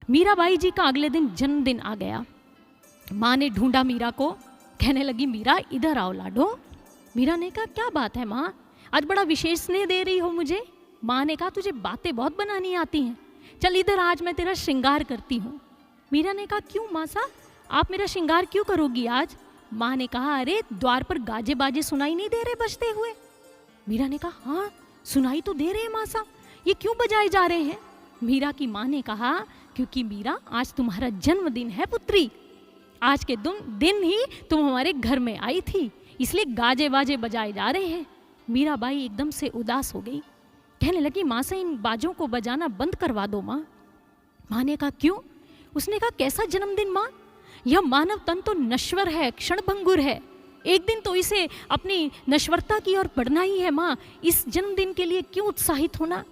मीराबाई जी का अगले दिन जन्मदिन आ गया। माँ ने ढूंढा मीरा को, कहने लगी मीरा इधर आओ लाडो। मीरा ने कहा क्या बात है माँ, आज बड़ा विशेष स्नेह दे रही हो मुझे। माँ ने कहा तुझे बातें बहुत बनानी आती हैं, चल इधर आज मैं तेरा श्रृंगार करती हूँ। मीरा ने कहा क्यों माँ सा, आप मेरा श्रृंगार क्यों करोगी आज। माँ ने कहा अरे द्वार पर गाजे बाजे सुनाई नहीं दे रहे बजते हुए। मीरा ने कहा हाँ सुनाई तो दे रहे हैं माँ सा, ये क्यों बजाए जा रहे हैं। मीरा की माँ ने कहा क्योंकि मीरा आज तुम्हारा जन्मदिन है पुत्री, आज के दिन ही तुम हमारे घर में आई थी, इसलिए गाजे बाजे बजाए जा रहे हैं। मीराबाई एकदम से उदास हो गई, कहने लगी माँ से इन बाजों को बजाना बंद करवा दो माँ। माँ ने कहा क्यों। उसने कहा कैसा जन्मदिन माँ, यह मानव तन तो नश्वर है, क्षणभंगुर है, एक दिन तो इसे अपनी नश्वरता की ओर बढ़ना ही है माँ, इस जन्मदिन के लिए क्यों उत्साहित होना।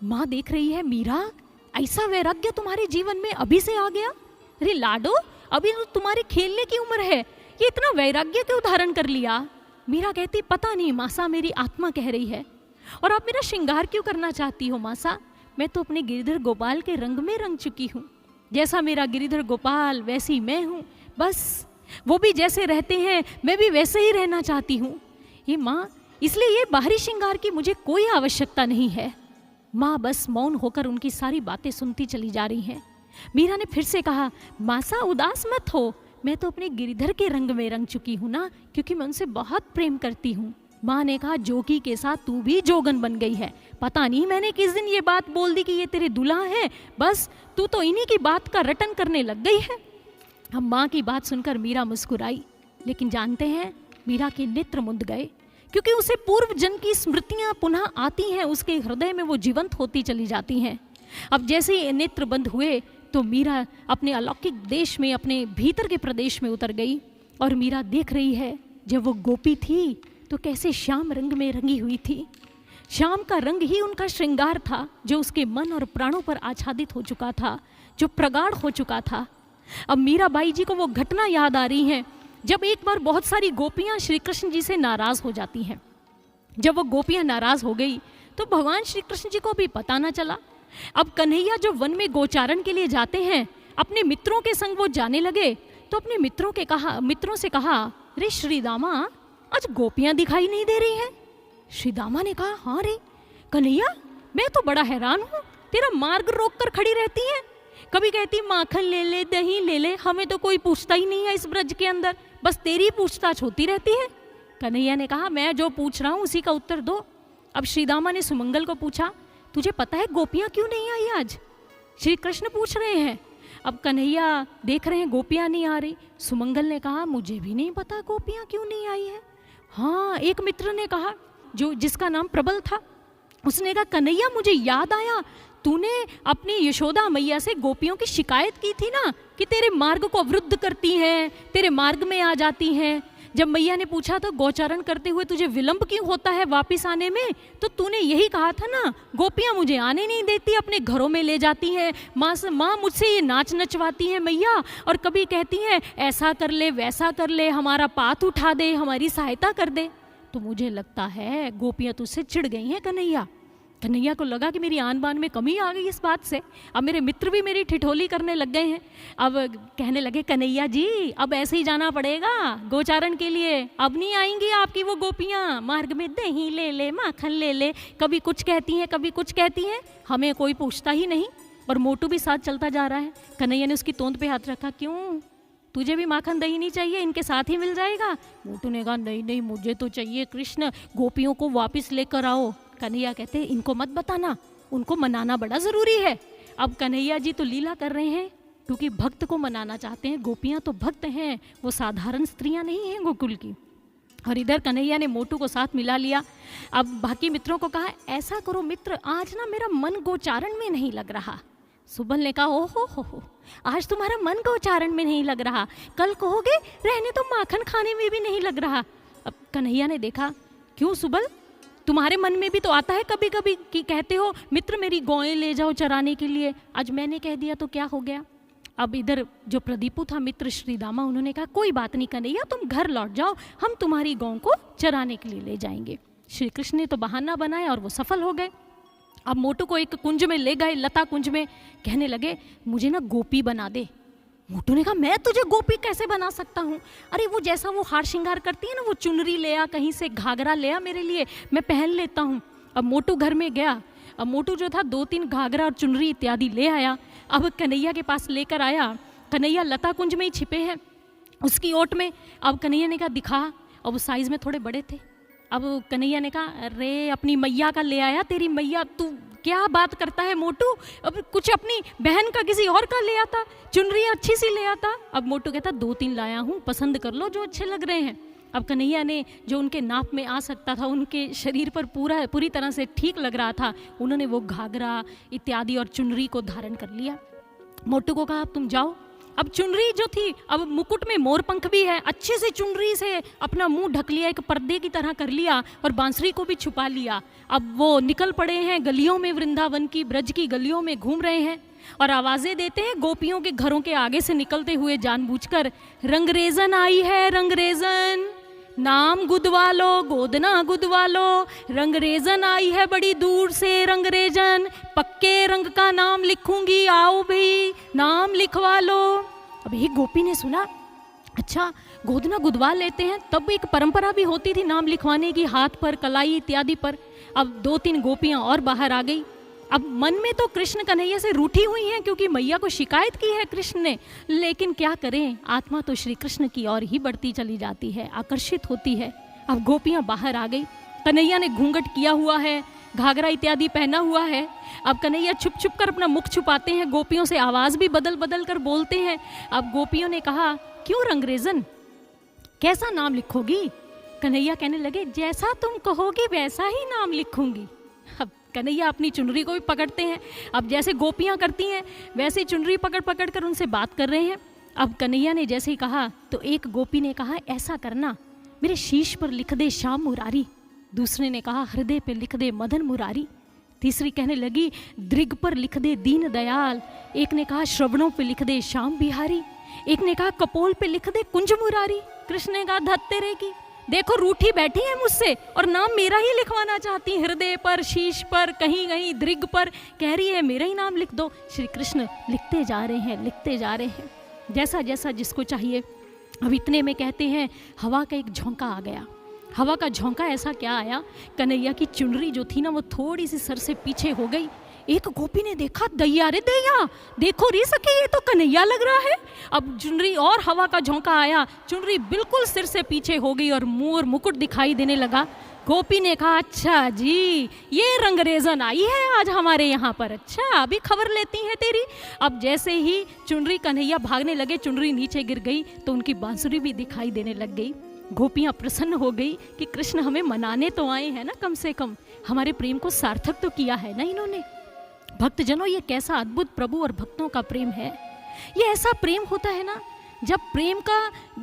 माँ देख रही है मीरा ऐसा वैराग्य तुम्हारे जीवन में अभी से आ गया। अरे लाडो अभी तो तुम्हारे खेलने की उम्र है, ये इतना वैराग्य क्यों धारण कर लिया। मीरा कहती पता नहीं मासा मेरी आत्मा कह रही है। और आप मेरा श्रृंगार क्यों करना चाहती हो मासा, मैं तो अपने गिरिधर गोपाल के रंग में रंग चुकी हूँ, जैसा मेरा गिरिधर गोपाल वैसी मैं हूँ, बस वो भी जैसे रहते हैं मैं भी वैसे ही रहना चाहती हूँ। ये माँ इसलिए ये बाहरी श्रृंगार की मुझे कोई आवश्यकता नहीं है। माँ बस मौन होकर उनकी सारी बातें सुनती चली जा रही हैं। मीरा ने फिर से कहा मासा उदास मत हो, मैं तो अपने गिरिधर के रंग में रंग चुकी हूँ ना, क्योंकि मैं उनसे बहुत प्रेम करती हूँ। माँ ने कहा जोगी के साथ तू भी जोगन बन गई है, पता नहीं मैंने किस दिन ये बात बोल दी कि ये तेरे दुल्हा है, बस तू तो इन्हीं की बात का रटन करने लग गई है। अब माँ की बात सुनकर मीरा मुस्कुराई, लेकिन जानते हैं मीरा के नेत्र मुंद गए, क्योंकि उसे पूर्व जन्म की स्मृतियाँ पुनः आती हैं, उसके हृदय में वो जीवंत होती चली जाती हैं। अब जैसे ही नेत्र बंद हुए तो मीरा अपने अलौकिक देश में, अपने भीतर के प्रदेश में उतर गई। और मीरा देख रही है जब वो गोपी थी तो कैसे श्याम रंग में रंगी हुई थी। श्याम का रंग ही उनका श्रृंगार था, जो उसके मन और प्राणों पर आच्छादित हो चुका था, जो प्रगाढ़ हो चुका था। अब मीराबाई जी को वो घटना याद आ रही है जब एक बार बहुत सारी गोपियाँ श्री कृष्ण जी से नाराज हो जाती हैं। जब वो गोपियाँ नाराज हो गई तो भगवान श्री कृष्ण जी को भी पता न चला। अब कन्हैया जो वन में गोचारण के लिए जाते हैं, अपने मित्रों के संग वो जाने लगे तो अपने मित्रों से कहा अरे श्रीदामा आज गोपियां दिखाई नहीं दे रही हैं। श्रीदामा ने कहा हाँ रे कन्हैया मैं तो बड़ा हैरान हूँ, तेरा मार्ग रोक कर खड़ी रहती है, कभी कहती माखन ले ले दही ले ले, हमें तो कोई पूछता ही नहीं है इस ब्रज के अंदर, बस तेरी पूछताछ होती रहती है। कन्हैया ने कहा मैं जो पूछ रहा हूँ उसी का उत्तर दो। अब श्रीदामा ने सुमंगल को पूछा तुझे पता है गोपियाँ क्यों नहीं आई आज। श्री कृष्ण पूछ रहे हैं। अब कन्हैया देख रहे हैं गोपियाँ नहीं आ रही। सुमंगल ने कहा मुझे भी नहीं पता गोपियाँ क्यों नहीं आई है। हाँ एक मित्र ने कहा जिसका नाम प्रबल था, उसने कहा कन्हैया मुझे याद आया तूने अपनी यशोदा मैया से गोपियों की शिकायत की थी ना कि तेरे मार्ग को अवरुद्ध करती हैं, तेरे मार्ग में आ जाती हैं। जब मैया ने पूछा तो गोचारण करते हुए तुझे विलंब क्यों होता है वापस आने में, तो तूने यही कहा था ना गोपियाँ मुझे आने नहीं देती, अपने घरों में ले जाती हैं, माँ मुझसे ये नाच नचवाती हैं मैया, और कभी कहती हैं ऐसा कर ले वैसा कर ले, हमारा पात उठा दे, हमारी सहायता कर दे। तो मुझे लगता है गोपियाँ तुझसे चिढ़ गई हैं कन्हैया। कन्हैया को लगा कि मेरी आन बान में कमी आ गई इस बात से, अब मेरे मित्र भी मेरी ठिठोली करने लग गए हैं। अब कहने लगे कन्हैया जी अब ऐसे ही जाना पड़ेगा गोचारण के लिए, अब नहीं आएंगी आपकी वो गोपियाँ, मार्ग में दही ले ले माखन ले ले, कभी कुछ कहती हैं कभी कुछ कहती हैं, हमें कोई पूछता ही नहीं। और मोटू भी साथ चलता जा रहा है। कन्हैया ने उसकी तोंद पे हाथ रखा, क्यों तुझे भी माखन दही नहीं चाहिए, इनके साथ ही मिल जाएगा। मोटू ने कहा नहीं नहीं मुझे तो चाहिए कृष्ण, गोपियों को वापस लेकर आओ। कन्हैया कहते इनको मत बताना, उनको मनाना बड़ा ज़रूरी है। अब कन्हैया जी तो लीला कर रहे हैं क्योंकि भक्त को मनाना चाहते हैं, गोपियाँ तो भक्त हैं, वो साधारण स्त्रियाँ नहीं हैं गोकुल की। और इधर कन्हैया ने मोटू को साथ मिला लिया। अब बाकी मित्रों को कहा ऐसा करो मित्र आज ना मेरा मन गोचारण में नहीं लग रहा। सुबल ने कहा ओहो हो आज तुम्हारा मन गोचारण में नहीं लग रहा, कल कहोगे रहने तो माखन खाने में भी नहीं लग रहा। अब कन्हैया ने देखा क्यों सुबल तुम्हारे मन में भी तो आता है कभी कभी कि कहते हो मित्र मेरी गौएं ले जाओ चराने के लिए, आज मैंने कह दिया तो क्या हो गया। अब इधर जो प्रदीपू था मित्र श्रीदामा, उन्होंने कहा कोई बात नहीं कन्हैया तुम घर लौट जाओ, हम तुम्हारी गौं को चराने के लिए ले जाएंगे। श्री कृष्ण ने तो बहाना बनाया और वो सफल हो गए। अब मोटू को एक कुंज में ले गए, लता कुंज में, कहने लगे मुझे ना गोपी बना दे। मोटू ने कहा मैं तुझे गोपी कैसे बना सकता हूँ, अरे वो जैसा वो हार श्रृंगार करती है ना, वो चुनरी ले आ, कहीं से घाघरा ले आ मेरे लिए, मैं पहन लेता हूँ। अब मोटू घर में गया, अब मोटू जो था 2-3 घाघरा और चुनरी इत्यादि ले आया। अब कन्हैया के पास लेकर आया, कन्हैया लता कुंज में ही छिपे हैं उसकी ओट में। अब कन्हैया ने कहा दिखा, अब वो साइज़ में थोड़े बड़े थे। अब कन्हैया ने कहा अरे अपनी मैया का ले आया, तेरी मैया, तू क्या बात करता है मोटू, अब कुछ अपनी बहन का किसी और का ले आता, चुनरी अच्छी सी ले आता। अब मोटू कहता 2-3 लाया हूँ, पसंद कर लो जो अच्छे लग रहे हैं। अब कन्हैया ने जो उनके नाप में आ सकता था, उनके शरीर पर पूरी तरह से ठीक लग रहा था, उन्होंने वो घाघरा इत्यादि और चुनरी को धारण कर लिया। मोटू को कहा अब तुम जाओ। अब चुनरी जो थी, अब मुकुट में मोर पंख भी है, अच्छे से चुनरी से अपना मुंह ढक लिया, एक पर्दे की तरह कर लिया और बांसुरी को भी छुपा लिया। अब वो निकल पड़े हैं गलियों में, वृंदावन की ब्रज की गलियों में घूम रहे हैं और आवाज़ें देते हैं गोपियों के घरों के आगे से निकलते हुए जानबूझकर, रंगरेजन आई है रंगरेजन, नाम गुदवा लो गोदना गुदवा लो, रंगरेजन आई है बड़ी दूर से रंगरेजन, पक्के रंग का नाम लिखूंगी, आओ भी नाम लिखवा लो। अब एक गोपी ने सुना, अच्छा गोदना गुदवा लेते हैं, तब एक परंपरा भी होती थी नाम लिखवाने की, हाथ पर कलाई इत्यादि पर। अब 2-3 गोपियां और बाहर आ गई। अब मन में तो कृष्ण कन्हैया से रूठी हुई हैं क्योंकि मैया को शिकायत की है कृष्ण ने, लेकिन क्या करें, आत्मा तो श्री कृष्ण की ओर ही बढ़ती चली जाती है, आकर्षित होती है। अब गोपियां बाहर आ गई, कन्हैया ने घूंघट किया हुआ है, घाघरा इत्यादि पहना हुआ है। अब कन्हैया छुप छुप कर अपना मुख छुपाते हैं, गोपियों से आवाज़ भी बदल बदल कर बोलते हैं। अब गोपियों ने कहा क्यों रंगरेजन, कैसा नाम लिखोगी? कन्हैया कहने लगे जैसा तुम कहोगी वैसा ही नाम लिखूंगी। अब कन्हैया अपनी चुनरी को भी पकड़ते हैं, अब जैसे गोपियां करती हैं वैसे ही चुनरी पकड़ पकड़ कर उनसे बात कर रहे हैं। अब कन्हैया ने जैसे ही कहा तो एक गोपी ने कहा ऐसा करना, मेरे शीश पर लिख दे श्याम मुरारी। दूसरे ने कहा हृदय पे लिख दे मदन मुरारी। तीसरी कहने लगी दृग पर लिख दे दीन दयाल। एक ने कहा श्रवणों पे लिख दे श्याम बिहारी। एक ने कहा कपोल पे लिख दे कुंज मुरारी। कृष्ण ने कहा धत तेरे की, देखो रूठी बैठी है मुझसे और नाम मेरा ही लिखवाना चाहती, हृदय पर, शीश पर, कहीं कहीं दृग पर, कह रही है मेरा ही नाम लिख दो। श्री कृष्ण लिखते जा रहे हैं, लिखते जा रहे हैं, जैसा जैसा जिसको चाहिए। अब इतने में कहते हैं हवा का एक झोंका आ गया। हवा का झोंका ऐसा क्या आया, कन्हैया की चुनरी जो थी ना वो थोड़ी सी सर से पीछे हो गई। एक गोपी ने देखा, दैया रे दैया, देखो री सखी ये तो कन्हैया लग रहा है। अब चुनरी और हवा का झोंका आया, चुनरी बिल्कुल सिर से पीछे हो गई और मोर मुकुट दिखाई देने लगा। गोपी ने कहा अच्छा जी ये रंगरेजन आई है आज हमारे यहाँ पर, अच्छा अभी खबर लेती है तेरी। अब जैसे ही चुनरी कन्हैया भागने लगे, चुनरी नीचे गिर गई तो उनकी बांसुरी भी दिखाई देने लग गई। गोपियाँ प्रसन्न हो गई कि कृष्ण हमें मनाने तो आए हैं ना, कम से कम हमारे प्रेम को सार्थक तो किया है ना इन्होंने। भक्तजनों ये कैसा अद्भुत प्रभु और भक्तों का प्रेम है। ये ऐसा प्रेम होता है ना, जब प्रेम का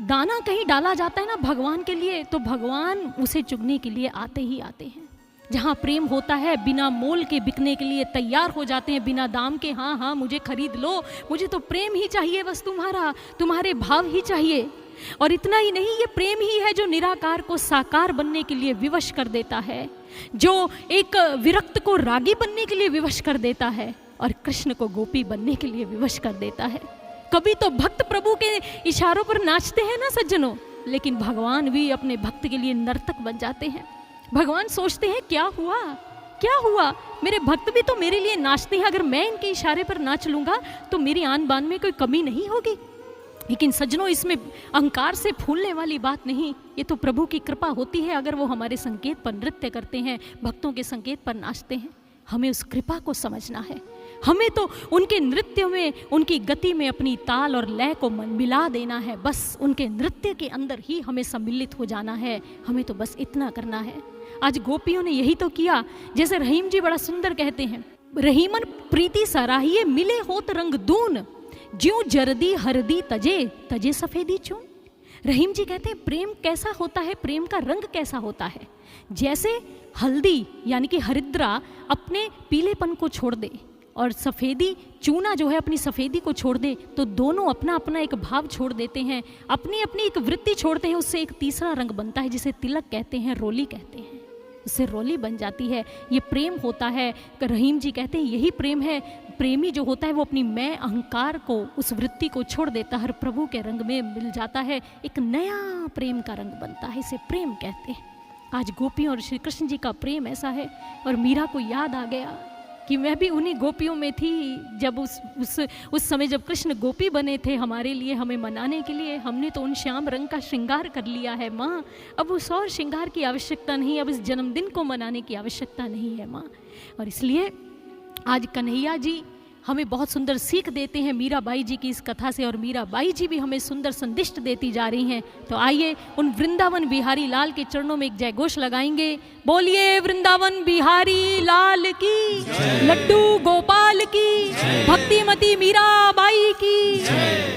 दाना कहीं डाला जाता है ना भगवान के लिए, तो भगवान उसे चुगने के लिए आते ही आते हैं। जहाँ प्रेम होता है बिना मोल के बिकने के लिए तैयार हो जाते हैं, बिना दाम के, हाँ हाँ मुझे खरीद लो, मुझे तो प्रेम ही चाहिए, बस तुम्हारा, तुम्हारे भाव ही चाहिए। और इतना ही नहीं, ये प्रेम ही है जो निराकार को साकार बनने के लिए विवश कर देता है, जो एक विरक्त को रागी बनने के लिए विवश कर देता है और कृष्ण को गोपी बनने के लिए विवश कर देता है। कभी तो भक्त प्रभु के इशारों पर नाचते हैं ना सज्जनों, लेकिन भगवान भी अपने भक्त के लिए नर्तक बन जाते हैं। भगवान सोचते हैं क्या हुआ, क्या हुआ, मेरे भक्त भी तो मेरे लिए नाचते हैं, अगर मैं इनके इशारे पर नाच लूँगा तो मेरी आन बान में कोई कमी नहीं होगी। लेकिन सज्जनों इसमें अहंकार से फूलने वाली बात नहीं, ये तो प्रभु की कृपा होती है अगर वो हमारे संकेत पर नृत्य करते हैं, भक्तों के संकेत पर नाचते हैं। हमें उस कृपा को समझना है, हमें तो उनके नृत्य में, उनकी गति में अपनी ताल और लय को मन मिला देना है, बस उनके नृत्य के अंदर ही हमें सम्मिलित हो जाना है, हमें तो बस इतना करना है। आज गोपियों ने यही तो किया। जैसे रहीम जी बड़ा सुंदर कहते हैं, रहीमन प्रीति सराहिए मिले होत रंग दून, ज्यों जरदी हरदी तजे तजे सफेदी चून। रहीम जी कहते हैं प्रेम कैसा होता है, प्रेम का रंग कैसा होता है, जैसे हल्दी यानी कि हरिद्रा अपने पीलेपन को छोड़ दे और सफ़ेदी चूना जो है अपनी सफ़ेदी को छोड़ दे, तो दोनों अपना अपना एक भाव छोड़ देते हैं, अपनी अपनी एक वृत्ति छोड़ते हैं, उससे एक तीसरा रंग बनता है जिसे तिलक कहते हैं, रोली कहते हैं। उससे रौली बन जाती है। ये प्रेम होता है। रहीम जी कहते हैं यही प्रेम है। प्रेमी जो होता है वो अपनी मैं अहंकार को, उस वृत्ति को छोड़ देता है, हर प्रभु के रंग में मिल जाता है, एक नया प्रेम का रंग बनता है, इसे प्रेम कहते हैं। आज गोपियों और श्री कृष्ण जी का प्रेम ऐसा है। और मीरा को याद आ गया कि मैं भी उन्हीं गोपियों में थी जब उस समय जब कृष्ण गोपी बने थे हमारे लिए, हमें मनाने के लिए। हमने तो उन श्याम रंग का श्रृंगार कर लिया है माँ, अब उस और श्रृंगार की आवश्यकता नहीं, अब इस जन्मदिन को मनाने की आवश्यकता नहीं है माँ। और इसलिए आज कन्हैया जी हमें बहुत सुंदर सीख देते हैं मीराबाई जी की इस कथा से, और मीराबाई जी भी हमें सुंदर संदिष्ट देती जा रही हैं। तो आइए उन वृंदावन बिहारी लाल के चरणों में एक जयघोष लगाएंगे। बोलिए वृंदावन बिहारी लाल की, लड्डू गोपाल की, भक्तिमती मीराबाई की।